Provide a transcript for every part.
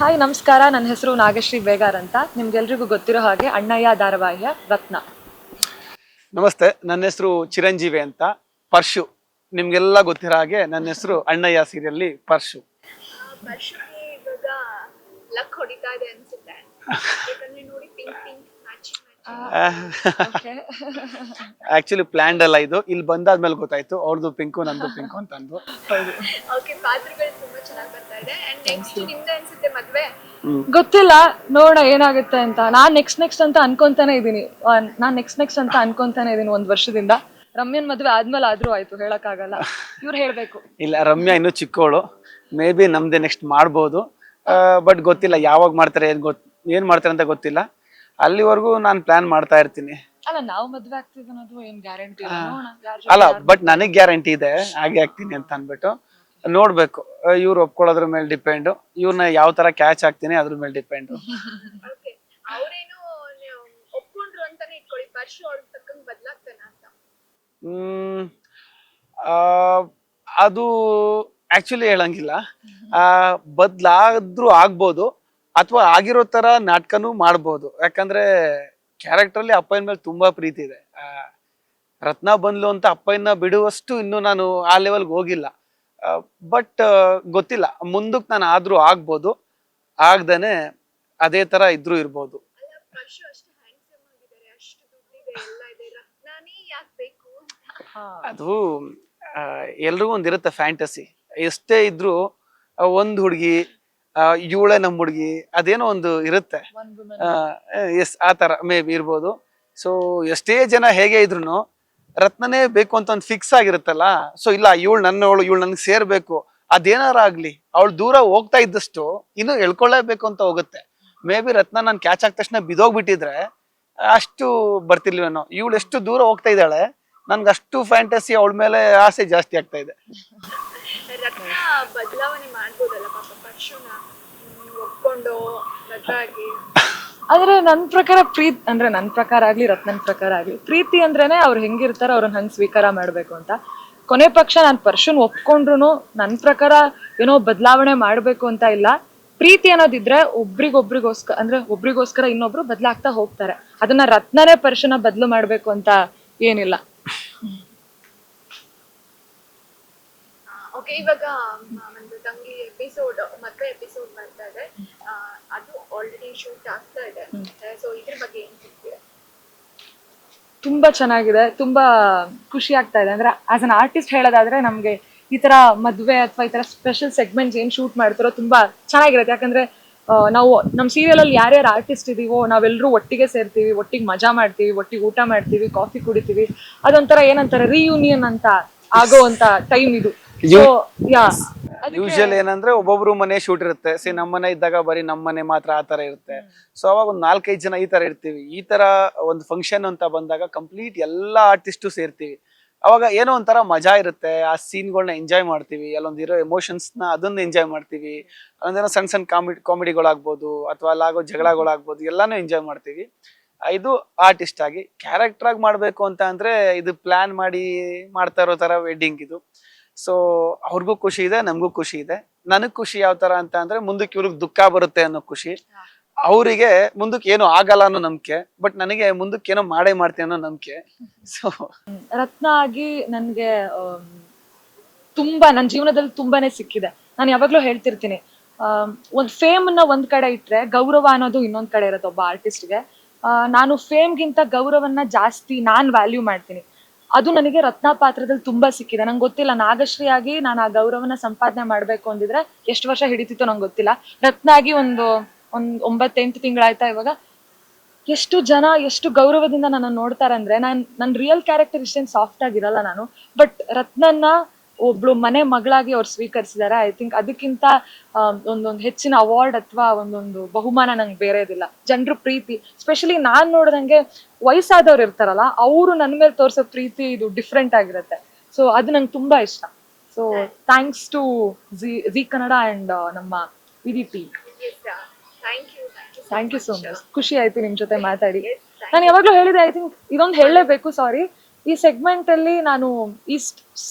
Hi ನಮಸ್ಕಾರ, ನನ್ನ ಹೆಸರು ನಾಗಶ್ರೀ ಬೇಗಾರ್ ಅಂತ. ನಿಮ್ಗೆಲ್ರಿಗೂ ಗೊತ್ತಿರೋ ಹಾಗೆ ಅಣ್ಣಯ್ಯ ಧಾರಾವಾಹಿಯ ರತ್ನ. ನಮಸ್ತೆ, ನನ್ನ ಹೆಸರು ಚಿರಂಜೀವಿ ಅಂತ. ಪರ್ಶು, ನಿಮ್ಗೆಲ್ಲ ಗೊತ್ತಿರೋ ಹಾಗೆ ನನ್ನ ಹೆಸರು ಅಣ್ಣಯ್ಯ ಸೀರಿಯಲ್ಲಿ ಪರ್ಶು. ಪರ್ಶುಗೆ ಇವಾಗ ಲಕ್ ಹೊಡಿತಾ ಇದೆ ಅನ್ಸುತ್ತೆ, ಯಾಕಂದ್ರೆ ನೋಡಿ pink pink matching actually planned ಅಲ್ಲ ಇದು, ಇಲ್ಲಿ ಬಂದಾದ್ಮೇಲೆ ಗೊತ್ತಾಯ್ತು ಅವ್ರದ್ದು ಪಿಂಕು ನಂದು ಪಿಂಕು ಅಂತ ಅಂದು. ಓಕೆ, ಪಾತ್ರಗಳು ತುಂಬಾ ಚೆನ್ನಾಗಿ ಬರ್ತಾ ಇದೆ. ಅಂಡ್ ನೆಕ್ಸ್ಟ್ ನಿಮ್ದೆ ಅನ್ಸುತ್ತೆ ಮದ್ವೆ? ಗೊತ್ತಿಲ್ಲ, ನೋಡೋಣ ಏನಾಗುತ್ತೆ ಅಂತ. ನಾನ್ ನೆಕ್ಸ್ಟ್ ಅಂತ ಅನ್ಕೊಂತಾನೆ ಇದೀನಿ. ಒಂದ್ ವರ್ಷದಿಂದ. ರಮ್ಯನ್ ಮದ್ವೆ ಆದ್ಮೇಲೆ ಆದ್ರೂ ಆಯ್ತು, ಹೇಳಕ್ಕಾಗಲ್ಲ, ಇವ್ರು ಹೇಳ್ಬೇಕು. ಇಲ್ಲ, ರಮ್ಯಾ ಇನ್ನು ಚಿಕ್ಕವಳು, ಮೇ ಬಿ ನಮ್ದೇ ನೆಕ್ಸ್ಟ್ ಮಾಡ್ಬೋದು. ಬಟ್ ಗೊತ್ತಿಲ್ಲ ಯಾವಾಗ ಮಾಡ್ತಾರೆ, ಏನ್ ಮಾಡ್ತಾರೆ ಅಂತ ಗೊತ್ತಿಲ್ಲ. ಅಲ್ಲಿವರೆಗೂ ನಾನು ಪ್ಲಾನ್ ಮಾಡ್ತಾ ಇರ್ತೀನಿ. ಅಲ್ಲ, ನಾವು ಮದ್ವೆ ಆಗ್ತೀವಿ ಅನ್ನೋದು ಏನ್ ಗ್ಯಾರಂಟಿ ಅಲ್ಲ, ಬಟ್ ನನಗ್ ಗ್ಯಾರಂಟಿ ಇದೆ ಹಾಗೆ ಆಗ್ತೀನಿ ಅಂತ ಅನ್ಬಿಟ್ಟು. ನೋಡ್ಬೇಕು, ಇವ್ರು ಒಪ್ಕೊಳ್ಳೋದ್ರ ಮೇಲೆ ಡಿಪೆಂಡ್, ಇವ್ರನ್ನ ಯಾವ ತರ ಕ್ಯಾಚ್ ಆಗ್ತೀನಿ ಅದ್ರ ಮೇಲೆ ಡಿಪೆಂಡ್. ಅವ್ರೇನು ಒಪ್ಕೊಂಡ್ರು ಅಂತಾನೆ ಇಟ್ಕೊಳ್ಳಿ, ಪರ್ಶು ಅವ್ರ ತಕ್ಕಂಗ್ ಬದ್ಲಾಗ್ತಾನ ಅಂತ. ಅದು ಆಕ್ಚುಲಿ ಹೇಳಂಗಿಲ್ಲ. ಬದ್ಲಾದ್ರೂ ಆಗ್ಬೋದು, ಅಥವಾ ಆಗಿರೋ ತರ ನಾಟಕನೂ ಮಾಡ್ಬೋದು. ಯಾಕಂದ್ರೆ ಕ್ಯಾರೆಕ್ಟರ್ ಅಲ್ಲಿ ಅಪ್ಪನ ಮೇಲೆ ತುಂಬಾ ಪ್ರೀತಿ ಇದೆ. ರತ್ನ ಬಂದ್ಲು ಅಂತ ಅಪ್ಪನ ಬಿಡುವಷ್ಟು ಇನ್ನು ನಾನು ಆ ಲೆವೆಲ್ಗೆ ಹೋಗಿಲ್ಲ. ಬಟ್ ಗೊತ್ತಿಲ್ಲ, ಮುಂದಕ್ಕೆ ನಾನು ಆದ್ರೂ ಆಗ್ಬೋದು, ಆಗ್ದೇನೆ ಅದೇ ತರ ಇದ್ರೂ ಇರ್ಬೋದು. ಪರ್ಶು ಅಷ್ಟು ಹ್ಯಾಂಡ್ಸಮ್ ಆಗಿದ್ದಾರೆ, ಅಷ್ಟು ದುಡ್ಡಿದೆ, ಎಲ್ಲ ಇದೆ, ರತ್ನಾನೇ ಯಾಕೆ ಬೇಕು? ಅದು ಎಲ್ರಿಗೂ ಒಂದಿರುತ್ತೆ ಫ್ಯಾಂಟಸಿ. ಎಷ್ಟೇ ಇದ್ರು ಒಂದ್ ಹುಡುಗಿ, ಇವಳೆ ನಮ್ ಹುಡುಗಿ, ಅದೇನೋ ಒಂದು ಇರುತ್ತೆ. ಎಸ್, ಆ ತರ ಮೇ ಬಿ ಇರ್ಬೋದು. ಸೊ ಎಷ್ಟೇ ಜನ ಹೇಗೆ ಇದ್ರು ರತ್ನನೇ ಬೇಕು ಅಂತ ಒಂದು ಫಿಕ್ಸ್ ಆಗಿರುತ್ತಲ್ಲ. ಸೊ ಇಲ್ಲ, ಇವಳು ನನ್ಗೆ ಸೇರ್ಬೇಕು, ಅದೇನಾರ ಆಗ್ಲಿ, ಅವಳು ದೂರ ಹೋಗ್ತಾ ಇದ್ದಷ್ಟು ಇನ್ನು ಎಳ್ಕೊಳ್ಳೇಬೇಕು ಅಂತ ಹೋಗುತ್ತೆ. ಮೇ ಬಿ ರತ್ನ ನಾನು ಕ್ಯಾಚ್ ಆದ ತಕ್ಷಣ ಬಿದೋಗ್ಬಿಟ್ಟಿದ್ರೆ ಅಷ್ಟು ಬರ್ತಿರ್ಲಿವೇನೋ. ಇವಳು ಎಷ್ಟು ದೂರ ಹೋಗ್ತಾ ಇದ್ದಾಳೆ, ನನ್ಗೆ ಅಷ್ಟು ಫ್ಯಾಂಟಸಿ ಅವಳ ಮೇಲೆ ಆಸೆ ಜಾಸ್ತಿ ಆಗ್ತಾ ಇದೆ. ರತ್ನ ಬದಲಾವಣೆ ಮಾಡ್ಬೋದಲ್ಲ ಪಾಪ ಪರ್ಶುನ ಒಪ್ಕೊಂಡು ಮದ್ವಾಗಿ. ಆದ್ರೆ ನನ್ ಪ್ರಕಾರ ಆಗ್ಲಿ, ರತ್ನನ್ ಪ್ರಕಾರ ಆಗ್ಲಿ, ಪ್ರೀತಿ ಅಂದ್ರೇನೆ ಅವ್ರು ಹೆಂಗಿರ್ತಾರ ಅವ್ರನ್ನ ಹಂಗ್ ಸ್ವೀಕಾರ ಮಾಡ್ಬೇಕು ಅಂತ. ಕೊನೆ ಪಕ್ಷ ನಾನ್ ಪರ್ಶುನ್ ಒಪ್ಕೊಂಡ್ರು ನನ್ ಪ್ರಕಾರ ಏನೋ ಬದಲಾವಣೆ ಮಾಡ್ಬೇಕು ಅಂತ ಇಲ್ಲ. ಪ್ರೀತಿ ಅನ್ನೋದಿದ್ರೆ ಒಬ್ರಿಗೋಸ್ಕರ ಇನ್ನೊಬ್ರು ಬದ್ಲಾಗ್ತಾ ಹೋಗ್ತಾರೆ. ಅದನ್ನ ರತ್ನನೇ ಪರ್ಶುನ ಬದ್ಲು ಮಾಡ್ಬೇಕು ಅಂತ ಏನಿಲ್ಲ. ಓಕೆ, ಇವಾಗ ಒಂದು ತಂಗಿ ಎಪಿಸೋಡ್, ಮದ್ವೆ ಎಪಿಸೋಡ್ ಬರ್ತಾ ಇದೆ, ಅದು ಆಲ್ರೆಡಿ ಶೂಟ್ ಆಗ್ತಾ ಇದೆ. ಸೊ ಇದ್ರ ಬಗ್ಗೆ ಏನ್ ಹೇಳ್ತೀರಾ? ತುಂಬಾ ಚೆನ್ನಾಗಿದೆ, ತುಂಬಾ ಖುಷಿ ಆಗ್ತಾ ಇದೆ. ಅಂದ್ರೆ ಆಸ್ ಅನ್ ಆರ್ಟಿಸ್ಟ್ ಹೇಳೋದಾದ್ರೆ, ನಮ್ಗೆ ಈ ತರ ಮದ್ವೆ ಅಥವಾ ಈ ತರ ಸ್ಪೆಷಲ್ ಸೆಗ್ಮೆಂಟ್ಸ್ ಏನ್ ಶೂಟ್ ಮಾಡ್ತಾರೋ ತುಂಬಾ ಚೆನ್ನಾಗಿರುತ್ತೆ. ಯಾಕಂದ್ರೆ ನಾವು ನಮ್ ಸೀರಿಯಲ್ ಅಲ್ಲಿ ಯಾರ್ಯಾರು ಆರ್ಟಿಸ್ಟ್ ಇದೀವೋ ನಾವೆಲ್ಲರೂ ಒಟ್ಟಿಗೆ ಸೇರ್ತೀವಿ, ಒಟ್ಟಿಗೆ ಮಜಾ ಮಾಡ್ತೀವಿ, ಒಟ್ಟಿಗೆ ಊಟ ಮಾಡ್ತೀವಿ, ಕಾಫಿ ಕುಡಿತೀವಿ. ಅದೊಂಥರ ಏನಂತಾರೆ, ರಿಯೂನಿಯನ್ ಅಂತ ಆಗೋ ಅಂತ ಟೈಮ್ ಇದು. ಯೂಶುವಲ್ ಏನಂದ್ರೆ ಒಬ್ಬೊಬ್ರು ಮನೆ ಶೂಟ್ ಇರುತ್ತೆ. ನಮ್ಮನೆ ಇದ್ದಾಗ ಬರೀ ನಮ್ಮನೆ ಮಾತ್ರ ಆ ತರ ಇರುತ್ತೆ. ಸೊ ಅವಾಗ ಒಂದ್ 4-5 ಜನ ಈ ತರ ಇರ್ತೀವಿ. ಈ ತರ ಒಂದು ಫಂಕ್ಷನ್ ಅಂತ ಬಂದಾಗ ಕಂಪ್ಲೀಟ್ ಎಲ್ಲಾ ಆರ್ಟಿಸ್ಟು ಸೇರ್ತೀವಿ. ಅವಾಗ ಏನೋ ಒಂಥರ ಮಜಾ ಇರುತ್ತೆ. ಆ ಸೀನ್ಗಳನ್ನ ಎಂಜಾಯ್ ಮಾಡ್ತೀವಿ, ಅಲ್ಲೊಂದಿರೋ ಎಮೋಷನ್ಸ್ ನ ಅದನ್ನ ಎಂಜಾಯ್ ಮಾಡ್ತೀವಿ. ಅಲ್ಲೊಂದೇನೋ ಸಣ್ಣ ಕಾಮಿಡಿಗಳಾಗ್ಬೋದು, ಅಥವಾ ಅಲ್ಲಾಗೋ ಜಗಳಗಳಾಗ್ಬೋದು, ಎಲ್ಲಾನು ಎಂಜಾಯ್ ಮಾಡ್ತೀವಿ. ಇದು ಆರ್ಟಿಸ್ಟ್ ಆಗಿ. ಕ್ಯಾರೆಕ್ಟರ್ ಆಗಿ ಮಾಡ್ಬೇಕು ಅಂತ ಅಂದ್ರೆ ಇದು ಪ್ಲಾನ್ ಮಾಡಿ ಮಾಡ್ತಾ ಇರೋ ತರ ವೆಡ್ಡಿಂಗ್ ಇದು. ಸೊ ಅವ್ರಿಗೂ ಖುಷಿ ಇದೆ, ನಮಗೂ ಖುಷಿ ಇದೆ. ನನಗ್ ಖುಷಿ ಯಾವ ತರ ಅಂತ ಅಂದ್ರೆ, ಮುಂದಕ್ಕೆ ಇವ್ರಿಗೆ ದುಃಖ ಬರುತ್ತೆ ಅನ್ನೋ ಖುಷಿ, ಅವರಿಗೆ ಮುಂದಕ್ಕೆ ಏನು ಆಗಲ್ಲ ಅನ್ನೋ ನಂಬಿಕೆ, ಬಟ್ ನನಗೆ ಮುಂದಕ್ಕೆ ಏನೋ ಮಾಡ್ತೀನಿ ಅನ್ನೋ ನಂಬಿಕೆ. ಸೊ ರತ್ನ ಆಗಿ ನನ್ಗೆ ತುಂಬಾ ನನ್ನ ಜೀವನದಲ್ಲಿ ತುಂಬಾನೇ ಸಿಕ್ಕಿದೆ. ನಾನು ಯಾವಾಗ್ಲೂ ಹೇಳ್ತಿರ್ತೀನಿ, ಒಂದ್ ಫೇಮ್ ನ ಒಂದ್ ಕಡೆ ಇಟ್ರೆ ಗೌರವ ಅನ್ನೋದು ಇನ್ನೊಂದ್ ಕಡೆ ಇರುತ್ತೆ ಒಬ್ಬ ಆರ್ಟಿಸ್ಟ್ಗೆ. ನಾನು ಫೇಮ್ಗಿಂತ ಗೌರವನ್ನ ಜಾಸ್ತಿ ನಾನ್ ವ್ಯಾಲ್ಯೂ ಮಾಡ್ತೀನಿ. ಅದು ನನಗೆ ರತ್ನ ಪಾತ್ರದಲ್ಲಿ ತುಂಬಾ ಸಿಕ್ಕಿದೆ. ನಂಗೆ ಗೊತ್ತಿಲ್ಲ, ನಾಗಶ್ರೀ ಆಗಿ ನಾನು ಆ ಗೌರವನ ಸಂಪಾದನೆ ಮಾಡ್ಬೇಕು ಅಂದಿದ್ರೆ ಎಷ್ಟು ವರ್ಷ ಹಿಡಿತಿತ್ತು ನಂಗೆ ಗೊತ್ತಿಲ್ಲ. ರತ್ನ ಆಗಿ ಒಂದ್ 9-8 ತಿಂಗಳಾಯ್ತಾ ಇವಾಗ. ಎಷ್ಟು ಜನ ಎಷ್ಟು ಗೌರವದಿಂದ ನನ್ನ ನೋಡ್ತಾರಂದ್ರೆ, ನನ್ ರಿಯಲ್ ಕ್ಯಾರೆಕ್ಟರ್ ಇಷ್ಟೇನ್ ಸಾಫ್ಟ್ ಆಗಿರಲ್ಲ ನಾನು. ಬಟ್ ರತ್ನನ್ನ ಒಬ್ಳು ಮನೆ ಮಗಳಾಗಿ ಅವ್ರು ಸ್ವೀಕರಿಸಿದಾರೆ. ಐ ಥಿಂಕ್ ಅದಕ್ಕಿಂತ ಒಂದೊಂದು ಹೆಚ್ಚಿನ ಅವಾರ್ಡ್ ಅಥವಾ ಒಂದೊಂದು ಬಹುಮಾನ ನಂಗೆ ಬೇರೆದಿಲ್ಲ. ಜನರು ಪ್ರೀತಿ, ಸ್ಪೆಷಲಿ ನಾನ್ ನೋಡ್ದಂಗೆ ವಯಸ್ಸಾದವ್ರು ಇರ್ತಾರಲ್ಲ, ಅವರು ನನ್ನ ಮೇಲೆ ತೋರ್ಸೋ ಪ್ರೀತಿ ಇದು ಡಿಫ್ರೆಂಟ್ ಆಗಿರುತ್ತೆ. ಸೊ ಅದು ನಂಗೆ ತುಂಬಾ ಇಷ್ಟ. So thanks to Zee Kannada and ನಮ್ಮ Vidhi team. Thank you so much. ಖುಷಿ ಆಯ್ತು ನಿಮ್ ಜೊತೆ ಮಾತಾಡಿ. ನಾನು ಯಾವಾಗ್ಲೂ ಹೇಳಿದೆ, ಐ ಥಿಂಕ್ ಇದೊಂದು ಹೇಳಲೇಬೇಕು, ಸಾರಿ. ಈ ಸೆಗ್ಮೆಂಟ್ ಅಲ್ಲಿ ನಾನು ಈ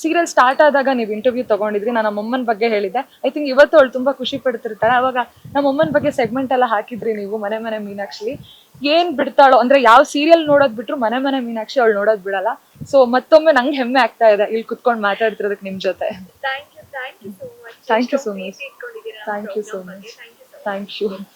ಸೀರಿಯಲ್ ಸ್ಟಾರ್ಟ್ ಆದಾಗ ನೀವು ಇಂಟರ್ವ್ಯೂ ತಗೊಂಡಿದ್ರಿ, ನಾನು ನಮ್ಮಮ್ಮನ ಬಗ್ಗೆ ಹೇಳಿದ್ದೆ. ಐ ಥಿಂಕ್ ಇವತ್ತು ಅವಳು ತುಂಬಾ ಖುಷಿ ಪಡ್ತಿರ್ತಾಳೆ. ಅವಾಗ ನಮ್ಮಮ್ಮನ ಬಗ್ಗೆ ಸೆಗ್ಮೆಂಟ್ ಎಲ್ಲ ಹಾಕಿದ್ರಿ ನೀವು, ಮನೆ ಮನೆ ಮೀನಾಕ್ಷಿ. ಏನ್ ಬಿಡ್ತಾಳೋ ಅಂದ್ರೆ ಯಾವ ಸೀರಿಯಲ್ ನೋಡೋದ್ ಬಿಟ್ರು ಮನೆ ಮನೆ ಮೀನಾಕ್ಷಿ ಅವಳು ನೋಡೋದ್ ಬಿಡಲ್ಲ. ಸೊ ಮತ್ತೊಮ್ಮೆ ನಂಗೆ ಹೆಮ್ಮೆ ಆಗ್ತಾ ಇದೆ ಇಲ್ಲಿ ಕುತ್ಕೊಂಡು ಮಾತಾಡ್ತಿರೋದಕ್ಕೆ ನಿಮ್ ಜೊತೆ. Thank you so much. Thank you so much. ಇಟ್ಕೊಂಡಿದ್ದೀರಾ Thank you so much. Thank you. Thank you.